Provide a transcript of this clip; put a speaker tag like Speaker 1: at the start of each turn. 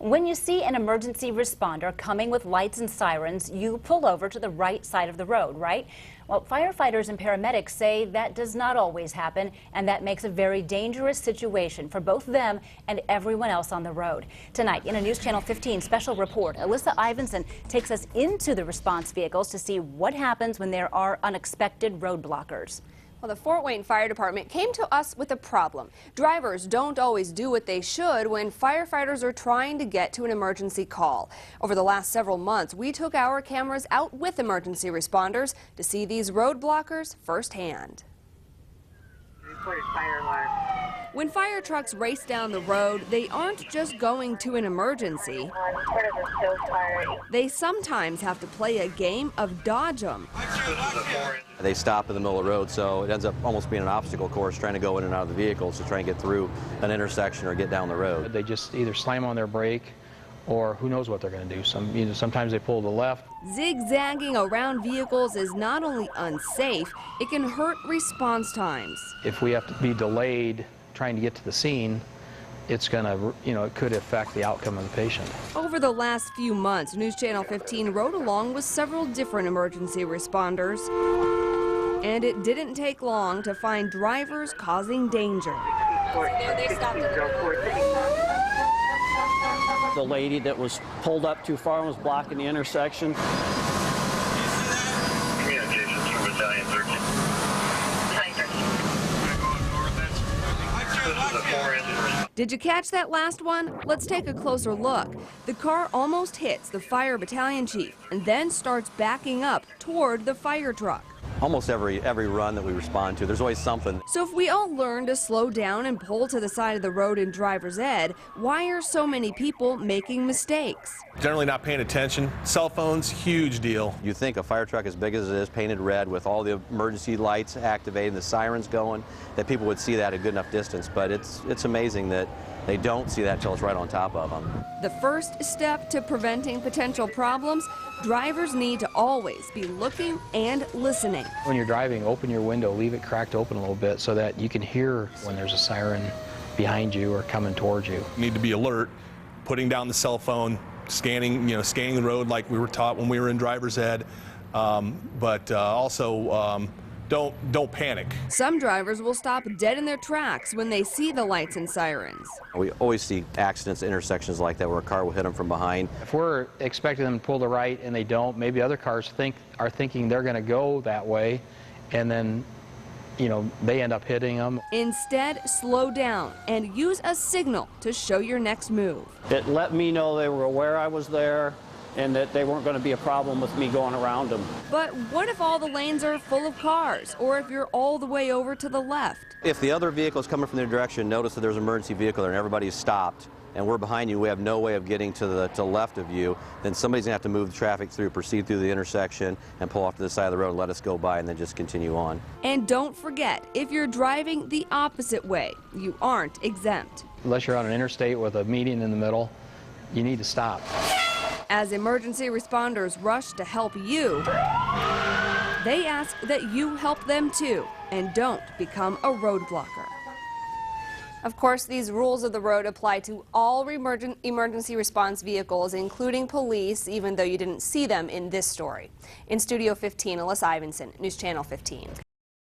Speaker 1: When you see an emergency responder coming with lights and sirens, you pull over to the right side of the road, right? Well, firefighters and paramedics say that does not always happen, and that makes a very dangerous situation for both them and everyone else on the road. Tonight, in a News Channel 15 special report, Alyssa Ivinson takes us into the response vehicles to see what happens when there are unexpected roadblockers.
Speaker 2: Well, the Fort Wayne Fire Department came to us with a problem. Drivers don't always do what they should when firefighters are trying to get to an emergency call. Over the last several months, we took our cameras out with emergency responders to see these roadblockers firsthand.
Speaker 3: Reported fire alarm.
Speaker 2: When fire trucks race down the road, they aren't just going to an emergency. They sometimes have to play a game of dodge 'em.
Speaker 4: They stop in the middle of the road, so it ends up almost being an obstacle course trying to go in and out of the vehicles to try and get through an intersection or get down the road.
Speaker 5: They just either slam on their brake or who knows what they're going to do. Sometimes they pull to the left.
Speaker 2: Zigzagging around vehicles is not only unsafe, it can hurt response times.
Speaker 5: If we have to be delayed trying to get to the scene, it's going to, it could affect the outcome of the patient.
Speaker 2: Over the last few months, News Channel 15 rode along with several different emergency responders, and it didn't take long to find drivers causing danger.
Speaker 6: The lady that was pulled up too far and was blocking the intersection.
Speaker 3: Communications from Battalion 13.
Speaker 2: Did you catch that last one? Let's take a closer look. The car almost hits the fire battalion chief and then starts backing up toward the fire truck.
Speaker 4: Almost every run that we respond to, there's always something.
Speaker 2: So if we all learn to slow down and pull to the side of the road in driver's ed, why are so many people making mistakes?
Speaker 7: Generally not paying attention. Cell phones, huge deal.
Speaker 4: You think a fire truck as big as it is, painted red with all the emergency lights activated, the sirens going, that people would see that at a good enough distance, but it's amazing that they don't see that until it's right on top of them.
Speaker 2: The first step to preventing potential problems, drivers need to always be looking and listening.
Speaker 5: When you're driving, open your window, leave it cracked open a little bit so that you can hear when there's a siren behind you or coming towards you.
Speaker 7: You need to be alert, putting down the cell phone, scanning the road like we were taught when we were in driver's ed, but also don't panic.
Speaker 2: Some drivers will stop dead in their tracks when they see the lights and sirens.
Speaker 4: We always see accidents, intersections like that where a car will hit them from behind.
Speaker 5: If we're expecting them to pull to the right and they don't, maybe other cars are thinking they're going to go that way, and then they end up hitting them.
Speaker 2: Instead, slow down and use a signal to show your next move.
Speaker 6: It let me know they were aware I was there and that they weren't going to be a problem with me going around them.
Speaker 2: But what if all the lanes are full of cars, or if you're all the way over to the left?
Speaker 4: If the other vehicle is coming from their direction, notice that there's an emergency vehicle there and everybody's stopped, and we're behind you, we have no way of getting to the left of you, then somebody's going to have to move the traffic through, proceed through the intersection, and pull off to the side of the road and let us go by and then just continue on.
Speaker 2: And don't forget, if you're driving the opposite way, you aren't exempt.
Speaker 5: Unless you're on an interstate with a median in the middle, you need to stop.
Speaker 2: As emergency responders rush to help you, they ask that you help them too and don't become a roadblocker. Of course, these rules of the road apply to all emergency response vehicles, including police, even though you didn't see them in this story. In Studio 15, Alyssa Ivinson, News Channel 15.